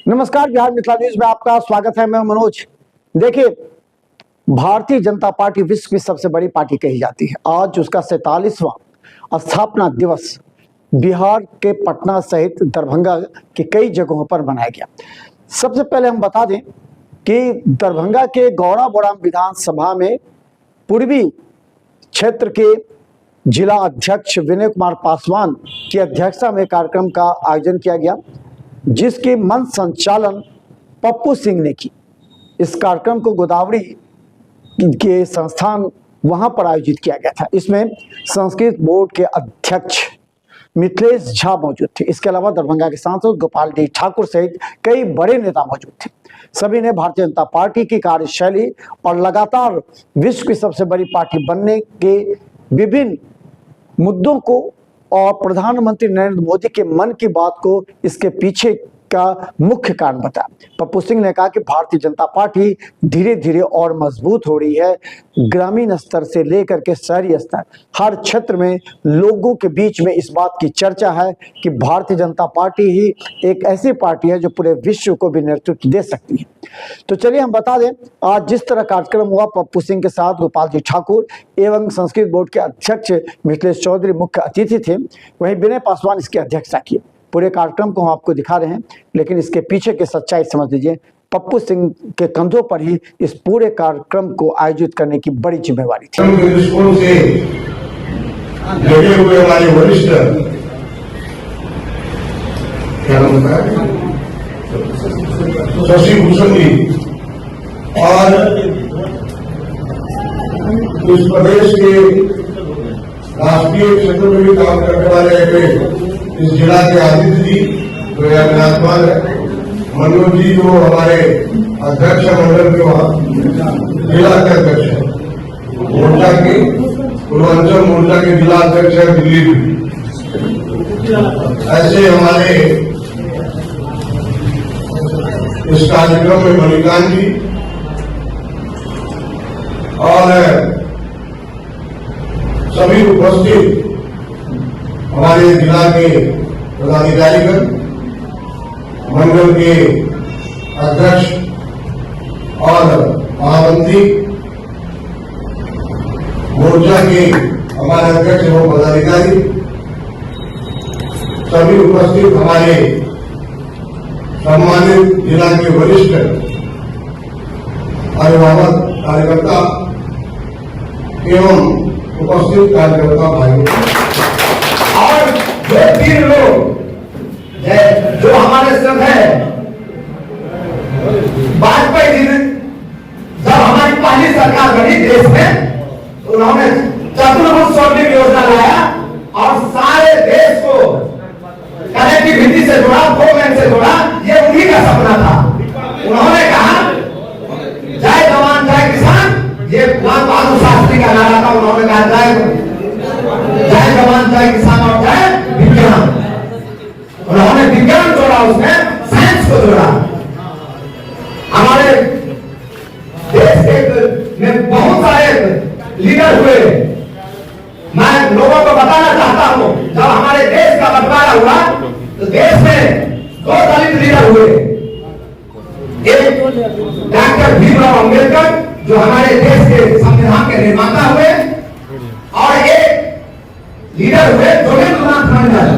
नमस्कार, बिहार मिथिला न्यूज में आपका स्वागत है। मैं मनोज। देखिए, भारतीय जनता पार्टी विश्व की सबसे बड़ी पार्टी कही जाती है। आज उसका 47वां स्थापना दिवस बिहार के पटना सहित दरभंगा के कई जगहों पर मनाया गया। सबसे पहले हम बता दें कि दरभंगा के गौड़ाबौड़ा विधानसभा में पूर्वी क्षेत्र के जिला अध्यक्ष विनय कुमार पासवान की अध्यक्षता में कार्यक्रम का आयोजन किया गया, जिसके मंच संचालन पप्पू सिंह ने की। इस कार्यक्रम को गोदावरी के संस्थान वहां पर आयोजित किया गया था। इसमें संस्कृत बोर्ड के अध्यक्ष मिथिलेश झा मौजूद थे। इसके अलावा दरभंगा के सांसद गोपाल डी ठाकुर सहित कई बड़े नेता मौजूद थे। सभी ने भारतीय जनता पार्टी की कार्यशैली और लगातार विश्व की सबसे बड़ी पार्टी बनने के विभिन्न मुद्दों को और प्रधानमंत्री नरेंद्र मोदी के मन की बात को इसके पीछे का मुख्य कारण बताया। पप्पू सिंह ने कहा कि भारतीय जनता पार्टी धीरे धीरे और मजबूत हो रही है। ग्रामीण स्तर से लेकर के शहरी स्तर, हर क्षेत्र में लोगों के बीच में इस बात की चर्चा है कि भारतीय जनता पार्टी ही एक ऐसी पार्टी है जो पूरे विश्व को भी नेतृत्व दे सकती है। तो चलिए हम बता दें, आज जिस तरह कार्यक्रम हुआ, पप्पू सिंह के साथ गोपाल जी ठाकुर एवं संस्कृत बोर्ड के अध्यक्ष मिथिलेश चौधरी मुख्य अतिथि थे। वहीं विनय पासवान इसकी अध्यक्षता की। पूरे कार्यक्रम को हम आपको दिखा रहे हैं, लेकिन इसके पीछे की सच्चाई समझ लीजिए। पप्पू सिंह के कंधों पर ही इस पूरे कार्यक्रम को आयोजित करने की बड़ी जिम्मेवारी थी। लगे हुए हमारे वरिष्ठ शशि भूषण जी और इस प्रदेश के राष्ट्रीय क्षेत्र में भी काम करने वाले इस जिला के आदित्य जी जो विराजमान है, मनोज जी जो हमारे अध्यक्ष मंडल के वहां जिला के अध्यक्ष है, मोर्चा के पूर्वांचल मोर्चा के जिला अध्यक्ष है दिल्ली में। ऐसे हमारे इस कार्यक्रम में मणिकांत जी और सभी उपस्थित हमारे जिला के पदाधिकारीगण, मंडल के अध्यक्ष और महामंत्री, मोर्चा के हमारे अध्यक्ष एवं पदाधिकारी, सभी उपस्थित हमारे सम्मानित जिला के वरिष्ठ अभिभावक कार्यकर्ता एवं उपस्थित कार्यकर्ता भाइयों और जो 3 लोग जो हमारे संग है, वाजपेयी जी ने जब हमारी पहली सरकार बनी देश में, तो उन्होंने चतुर्भुज स्वर्णिम योजना लाया और सारे देश को कनेक्टिविटी से जुड़ा, ब्रॉडबैंड से जुड़ा। ये उन्हीं का सपना था। उन्होंने कहा जय जवान जय किसान, ये लाल बहादुर शास्त्री का नारा था। उन्होंने कहा जय जवान जय किसान और जय विज्ञान। उन्होंने विज्ञान जोड़ा, उसमें साइंस को जोड़ा। हमारे देश के में बहुत सारे लीडर हुए। मैं लोगों को बताना चाहता हूं, जब हमारे देश का बंटवारा हुआ तो देश में 2 दलित लीडर हुए। एक डॉक्टर भीमराव अंबेडकर जो हमारे देश के संविधान के निर्माता हुए, और एक लीडर हुए जोगेंद्र नाथ मंडल।